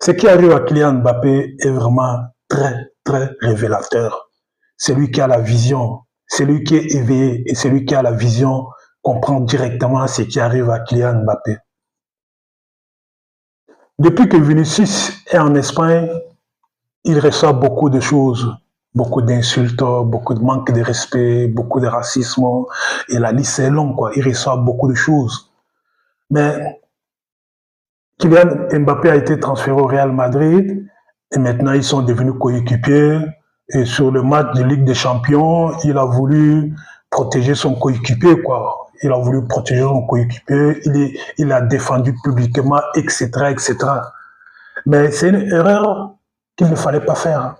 Ce qui arrive à Kylian Mbappé est vraiment très, très révélateur. Celui qui a la vision, celui qui est éveillé et celui qui a la vision comprend directement ce qui arrive à Kylian Mbappé. Depuis que Vinicius est en Espagne, il reçoit beaucoup de choses, beaucoup d'insultes, beaucoup de manque de respect, beaucoup de racisme, et la liste est longue, quoi. Il reçoit beaucoup de choses. Mais Kylian Mbappé a été transféré au Real Madrid, et maintenant ils sont devenus coéquipiers, et sur le match de Ligue des Champions, il a voulu protéger son coéquipier, quoi. Il a voulu protéger son coéquipier, il a défendu publiquement, etc., etc. Mais c'est une erreur qu'il ne fallait pas faire.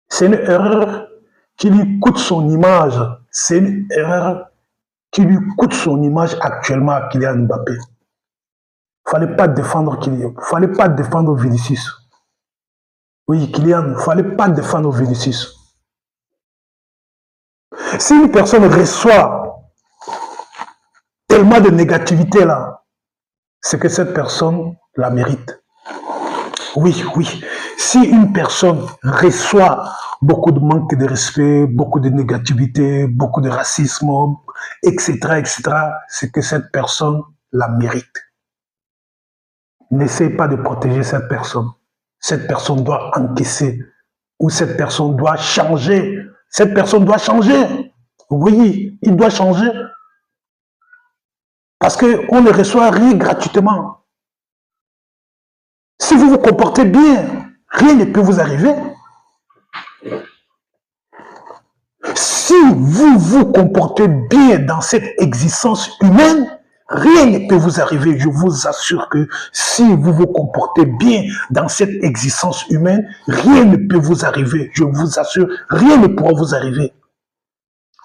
C'est une erreur qui lui coûte son image. C'est une erreur qui lui coûte son image actuellement à Kylian Mbappé. Il ne fallait pas défendre Kylian. Il ne fallait pas défendre Vinicius. Oui, Kylian, il ne fallait pas défendre Vinicius. Si une personne reçoit tellement de négativité là, c'est que cette personne la mérite. Oui, oui. Si une personne reçoit beaucoup de manque de respect, beaucoup de négativité, beaucoup de racisme, etc., etc., c'est que cette personne la mérite. N'essaye pas de protéger cette personne. Cette personne doit encaisser ou cette personne doit changer. Cette personne doit changer. Oui, il doit changer. Parce qu'on ne reçoit rien gratuitement. Si vous vous comportez bien, rien ne peut vous arriver. Si vous vous comportez bien dans cette existence humaine, rien ne peut vous arriver. Je vous assure que si vous vous comportez bien dans cette existence humaine, rien ne peut vous arriver. Je vous assure, rien ne pourra vous arriver.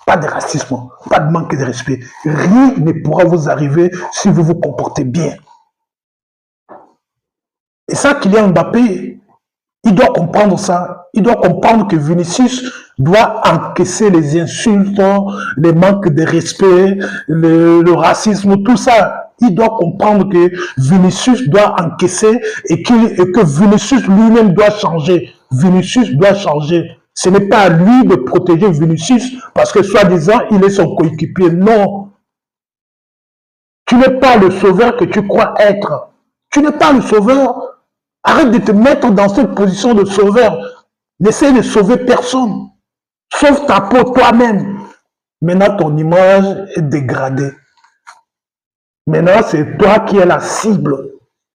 Pas de racisme, pas de manque de respect. Rien ne pourra vous arriver si vous vous comportez bien. Et ça, Kylian Mbappé, il doit comprendre ça. Il doit comprendre que Vinicius doit encaisser les insultes, les manques de respect, le racisme, tout ça. Il doit comprendre que Vinicius doit encaisser et que Vinicius lui-même doit changer. Vinicius doit changer. Ce n'est pas à lui de protéger Vinicius parce que soi-disant, il est son coéquipier. Non. Tu n'es pas le sauveur que tu crois être. Tu n'es pas le sauveur. Arrête de te mettre dans cette position de sauveur. N'essaie de sauver personne. Sauve ta peau toi-même. Maintenant, ton image est dégradée. Maintenant, c'est toi qui es la cible.